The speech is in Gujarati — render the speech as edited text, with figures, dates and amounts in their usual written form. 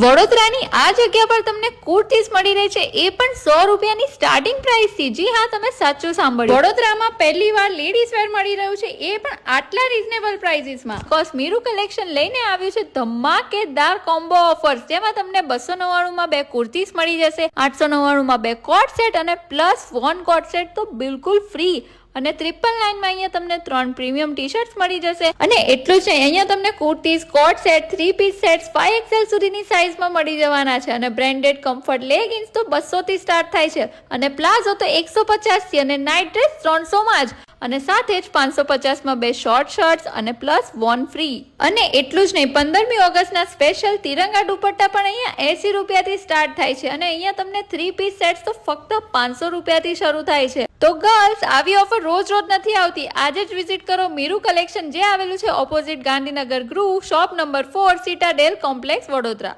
વડોદરાની આ જગ્યા પર તમને કુર્તીઝ મળી રહી છે, એ પણ 100 રૂપિયાની સ્ટાર્ટિંગ પ્રાઇસ થી. જી હા, તમે સાચું સાંભળ્યું. વડોદરામાં પહેલીવાર લેડીઝ વેર મળી રહ્યું છે, એ પણ આટલા રીઝનેબલ પ્રાઇસીસમાં. કોસ મીરુ કલેક્શન લઈને આવ્યું છે ધમાકેદાર કોમ્બો ઓફર્સ, જેમાં તમને 299 માં 2 કુર્તીઝ મળી જશે, 899 માં 2 કોટ સેટ અને પ્લસ 1 કોટ સેટ તો બિલકુલ ફ્રી. અને 999 માં અહીંયા તમને 3 પ્રીમિયમ ટી શર્ટ્સ મળી જશે. અને એટલું જ નહીં, અહીંયા તમને kurtis, coat set, 3 piece sets 5XL સુધીની સાઇઝમાં મળી જવાના છે. અને બ્રાન્ડેડ કમ્ફર્ટ લેગિન્સ તો 200 થી સ્ટાર્ટ થાય છે, અને પ્લાઝો તો 150 થી, અને નાઇટ ડ્રેસ 300 માં જ. અને સાથે જ 550 માં 2 શોર્ટ શર્ટ્સ અને પ્લસ 1 ફ્રી. અને એટલું જ નહીં, 15મી ઓગસ્ટના સ્પેશિયલ તિરંગા દુપટ્ટા પણ અહીંયા 80 રૂપિયાથી સ્ટાર્ટ થાય છે. અને અહીંયા તમને 3 પીસ સેટ્સ તો ફક્ત 500 રૂપિયાથી શરૂ થાય છે. તો ગર્લ્સ, આવી ઓફર રોજ નથી આવતી. આજે જ વિઝિટ કરો મીરુ કલેક્શન, જે આવેલું છે ઓપોઝિટ ગાંધીનગર ગૃહ, શોપ નંબર 4, સિટાડેલ કોમ્પ્લેક્સ, વડોદરા.